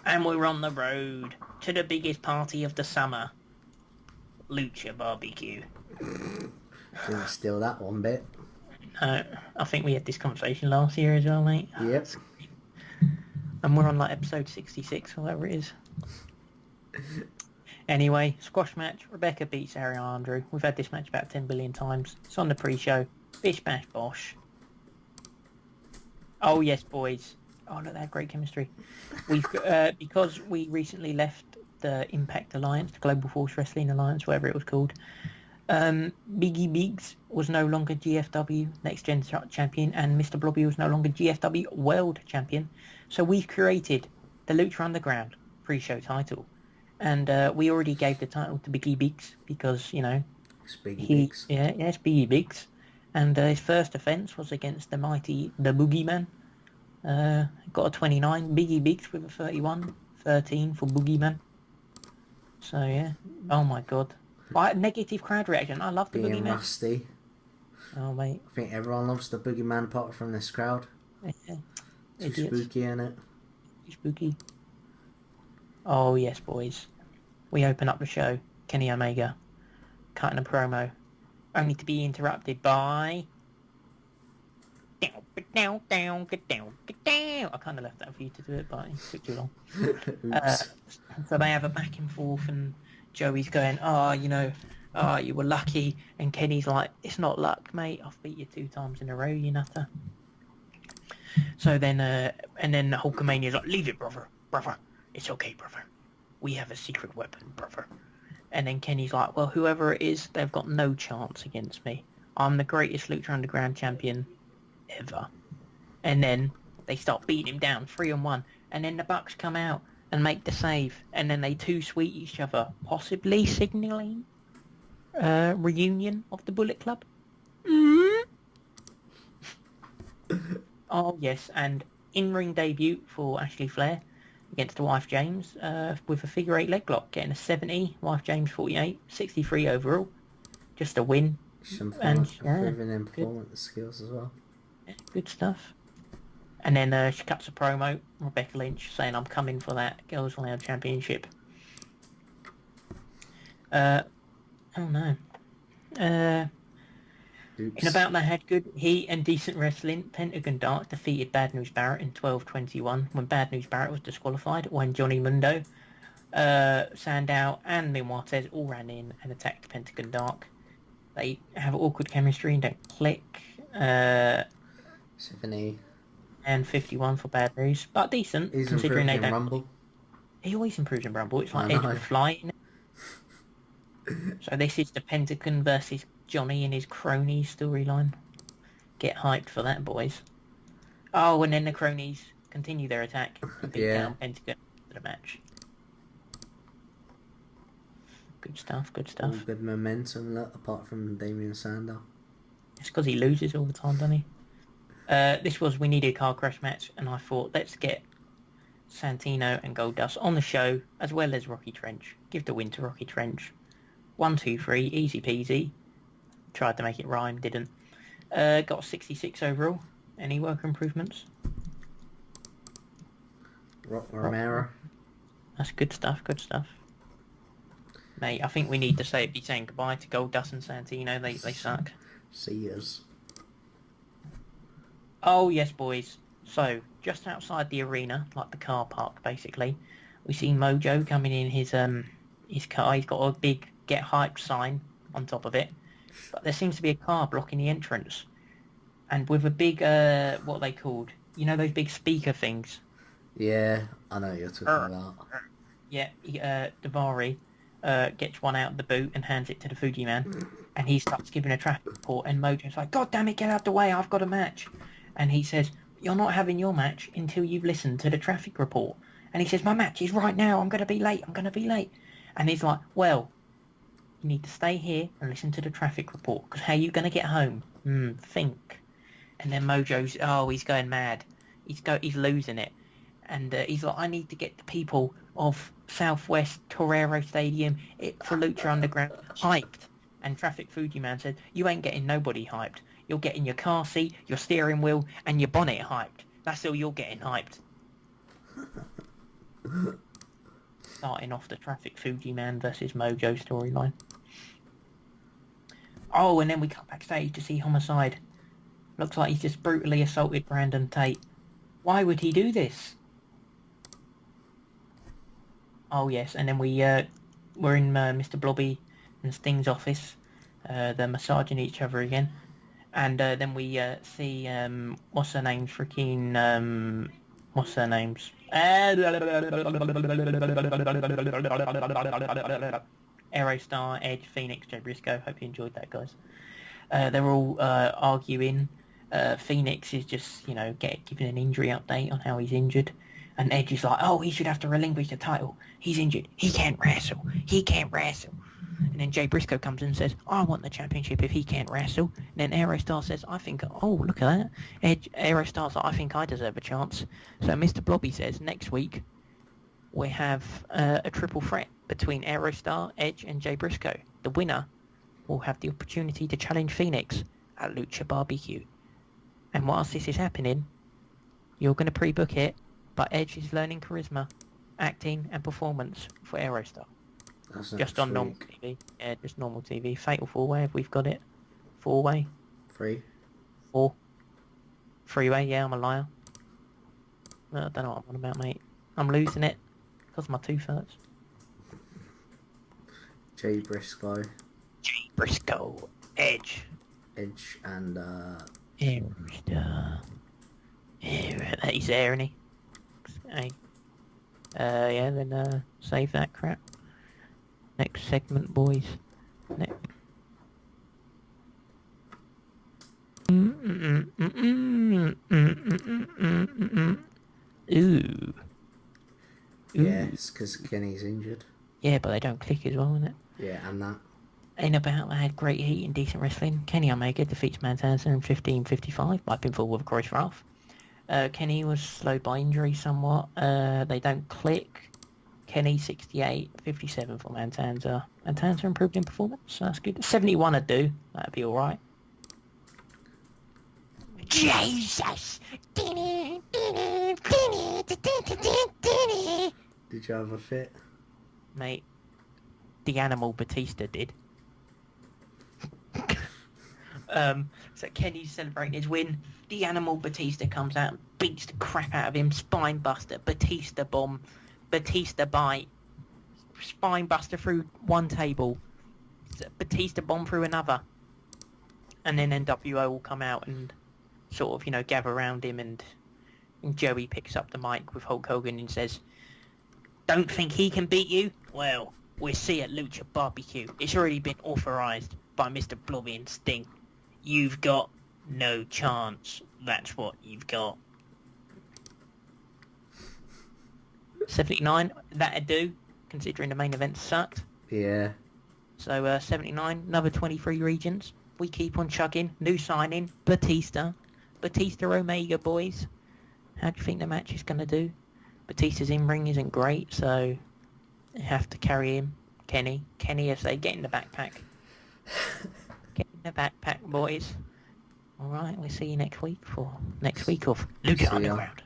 And we're on the road to the biggest party of the summer. Lucha Barbecue. Didn't steal that one bit. No, I think we had this conversation last year as well, mate. Yep. And we're on like episode 66 or whatever it is. Anyway, squash match. Rebecca beats Ariel Andrew. We've had this match about 10 billion times. It's on the pre-show. Bish bash bosh. Oh yes, boys. Oh look, they had great chemistry. We've because we recently left the Impact Alliance, the Global Force Wrestling Alliance, whatever it was called. Biggie Biggs was no longer GFW Next Gen Champion, and Mr. Blobby was no longer GFW World Champion. So we've created the Lucha Underground pre-show title, and we already gave the title to Biggie Biggs because It's Biggie Biggs. Yeah, it's Biggie Biggs, and his first offence was against the mighty the Boogeyman. Got a 29. Biggie Biggs with a 31, 13 for Boogeyman. So yeah, oh my god. Negative crowd reaction. I love the Being Boogeyman. rusty. Oh mate. I think everyone loves the Boogeyman apart from this crowd. Yeah. Too Idiots. spooky, innit? Too spooky. Oh yes, boys. We open up the show. Kenny Omega cutting a promo, only to be interrupted by. I kind of left that for you to do it, but it took too long. Oops. So they have a back and forth, and Joey's going, you were lucky, and Kenny's like, it's not luck, mate. I've beat you 2 times in a row, you nutter. So then, and then Hulkamania's like, leave it, brother, it's okay, brother. We have a secret weapon, brother. And then Kenny's like, well, whoever it is, they've got no chance against me. I'm the greatest Lucha Underground champion ever. And then they start beating him down 3-on-1, and then the Bucks come out and make the save, and then they 2-sweet each other, possibly signalling reunion of the Bullet Club. Oh yes, and in-ring debut for Ashley Flair against the Wife James with a figure 8 leg lock, getting a 70, Wife James 48, 63 overall. Just a win. Improving in performance skills as well. Yeah, good stuff. And then she cuts a promo, Rebecca Lynch, saying, I'm coming for that Girls Aloud Championship. Oh no. Oops. In about that had good heat and decent wrestling, Pentagon Dark defeated Bad News Barrett in 12-21 when Bad News Barrett was disqualified, when Johnny Mundo, Sandow and Lynn Martez all ran in and attacked Pentagon Dark. They have awkward chemistry and don't click. 70. And 51 for Bad News, but decent He's considering they improved in don't. Rumble. He always improves in Rumble. It's like I Edge know. would fly. So this is the Pentagon versus Johnny and his cronies storyline. Get hyped for that, boys. Oh, and then the cronies continue their attack and beat Yeah. down Pentagon for the match. Good stuff, good All stuff. good momentum, look, apart from Damien Sandow. It's because he loses all the time, doesn't he? This was we needed a car crash match, and I thought let's get Santino and Goldust on the show as well as Rocky Trench. Give the win to Rocky Trench. 1, 2, 3, easy peasy. Tried to make it rhyme, didn't. Got 66 overall. Any work improvements? Rock Romero. That's good stuff, good stuff. Mate, I think we need to be saying goodbye to Goldust and Santino. They suck. See us. Oh yes, boys. So just outside the arena, like the car park, basically, we see Mojo coming in his car. He's got a big "Get Hyped" sign on top of it, but there seems to be a car blocking the entrance, and with a big what are they called? You know those big speaker things. Yeah, I know what you're talking about. Yeah, Davari gets one out of the boot and hands it to the Fuji man, and he starts giving a traffic report, and Mojo's like, God damn it, get out the way, I've got a match. And he says, you're not having your match until you've listened to the traffic report. And he says, my match is right now, I'm going to be late. And he's like, well, you need to stay here and listen to the traffic report, because how are you going to get home? Think. And then Mojo's, he's going mad. He's losing it. And he's like, I need to get the people of Southwest Torero Stadium for Lucha Underground hyped. And Traffic Fuji Man said, you ain't getting nobody hyped. You're getting your car seat, your steering wheel, and your bonnet hyped. That's all you're getting hyped. Starting off the Traffic Fuji Man versus Mojo storyline. Oh, and then we cut backstage to see Homicide. Looks like he's just brutally assaulted Brandon Tate. Why would he do this? Oh yes, and then we're in Mr. Blobby and Sting's office. They're massaging each other again. And then we see, what's her name's? Freaking, what's her name's? Aerostar, Edge, Phoenix, Jay Briscoe. Hope you enjoyed that, guys. They're all arguing. Phoenix is just, giving an injury update on how he's injured. And Edge is like, oh, he should have to relinquish the title. He's injured. He can't wrestle. He can't wrestle. And then Jay Briscoe comes in and says, I want the championship if he can't wrestle. And then Aerostar says, oh, look at that. Aerostar's like, I think I deserve a chance. So Mr. Blobby says, next week we have a triple threat between Aerostar, Edge, and Jay Briscoe. The winner will have the opportunity to challenge Phoenix at Lucha Barbecue. And whilst this is happening, you're going to pre-book it, but Edge is learning charisma, acting, and performance for Aerostar. Just on normal TV. Yeah, just normal TV. Fatal 4-way, if we've got it. 4-way. 4. 3-way, yeah, I'm a liar. I don't know what I'm on about, mate. I'm losing it because my tooth hurts. Jay Briscoe. Edge. Edge and, Aerostar. He's there, isn't he? Hey. Yeah, then, save that crap. Next segment, boys. Next. Ooh. Yes, because Kenny's injured. Yeah, but they don't click as well, innit? Yeah, and that. In about they had great heat and decent wrestling. Kenny Omega defeats Mantanza in 15:55 by pinfall with a choreograph. Kenny was slowed by injury somewhat. They don't click. Kenny 68-57 for Mantanza. Mantanza improved in performance, so that's good. 71 would do. That'd be alright. Jesus! Did you have a fit? Mate, the animal Batista did. So Kenny's celebrating his win. The animal Batista comes out and beats the crap out of him. Spine buster, Batista bomb, Batista bite, spine buster through one table, Batista bomb through another. And then NWO will come out and sort of, gather around him, and Joey picks up the mic with Hulk Hogan and says, don't think he can beat you? Well, we'll see at Lucha Barbecue. It's already been authorised by Mr. Blobby and Sting. You've got no chance. That's what you've got. 79, that'd do, considering the main event sucked. Yeah. So 79, another 23 regions. We keep on chugging. New signing, Batista. Batista Omega, boys. How do you think the match is going to do? Batista's in-ring isn't great, so you have to carry him. Kenny, as they get in the backpack. Get in the backpack, boys. Alright, we'll see you next week of Lucha Underground.